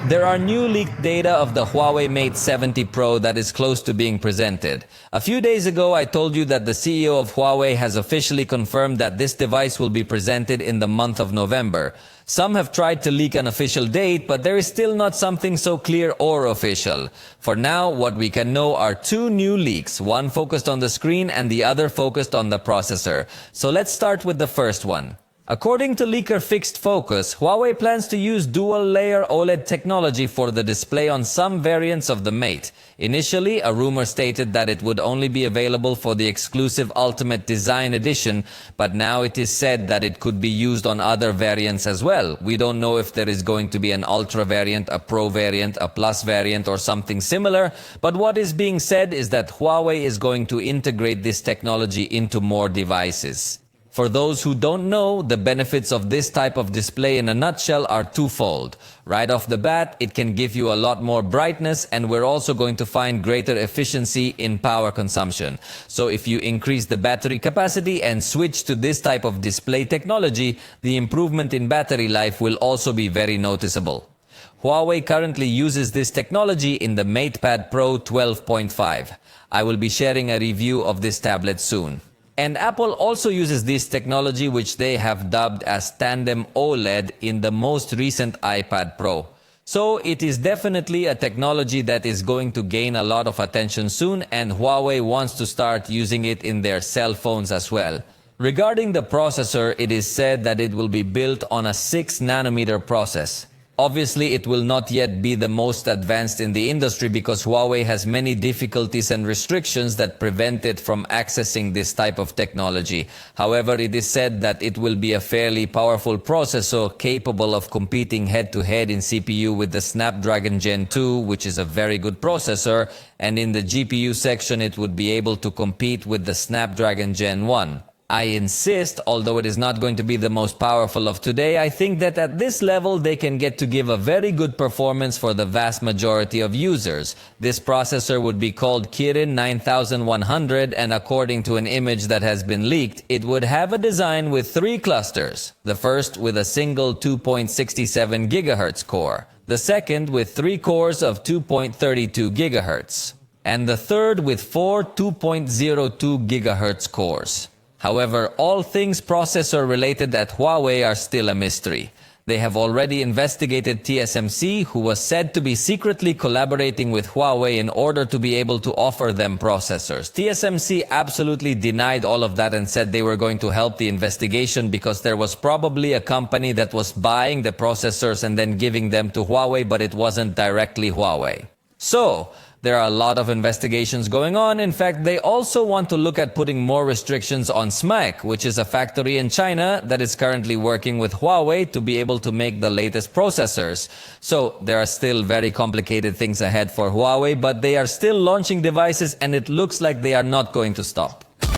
There are new leaked data of the HUAWEI Mate 70 Pro that is close to being presented. A few days ago, I told you that the CEO of Huawei has officially confirmed that this device will be presented in the month of November. Some have tried to leak an official date, but there is still not something so clear or official. For now, what we can know are two new leaks, one focused on the screen and the other focused on the processor. So let's start with the first one. According to leaker Fixed Focus, Huawei plans to use dual-layer OLED technology for the display on some variants of the Mate. Initially, a rumor stated that it would only be available for the exclusive Ultimate Design Edition, but now it is said that it could be used on other variants as well. We don't know if there is going to be an Ultra variant, a Pro variant, a Plus variant, or something similar, but what is being said is that Huawei is going to integrate this technology into more devices. For those who don't know, the benefits of this type of display in a nutshell are twofold. Right off the bat, it can give you a lot more brightness, and we're also going to find greater efficiency in power consumption. So if you increase the battery capacity and switch to this type of display technology, the improvement in battery life will also be very noticeable. Huawei currently uses this technology in the MatePad Pro 12.5. I will be sharing a review of this tablet soon. And Apple also uses this technology, which they have dubbed as Tandem OLED, in the most recent iPad Pro. So it is definitely a technology that is going to gain a lot of attention soon, and Huawei wants to start using it in their cell phones as well. Regarding the processor, it is said that it will be built on a 6nm process. Obviously, it will not yet be the most advanced in the industry because Huawei has many difficulties and restrictions that prevent it from accessing this type of technology. However, it is said that it will be a fairly powerful processor capable of competing head-to-head in CPU with the Snapdragon Gen 2, which is a very good processor, and in the GPU section it would be able to compete with the Snapdragon Gen 1. I insist, although it is not going to be the most powerful of today, I think that at this level they can get to give a very good performance for the vast majority of users. This processor would be called Kirin 9100, and according to an image that has been leaked, it would have a design with 3 clusters. The first with a single 2.67 GHz core, the second with 3 cores of 2.32 GHz, and the third with 4 2.02 GHz cores. However, all things processor related at Huawei are still a mystery. They have already investigated TSMC, who was said to be secretly collaborating with Huawei in order to be able to offer them processors. TSMC absolutely denied all of that and said they were going to help the investigation because there was probably a company that was buying the processors and then giving them to Huawei, but it wasn't directly Huawei. So, there are a lot of investigations going on. In fact, they also want to look at putting more restrictions on SMIC, which is a factory in China that is currently working with Huawei to be able to make the latest processors. So there are still very complicated things ahead for Huawei, but they are still launching devices and it looks like they are not going to stop.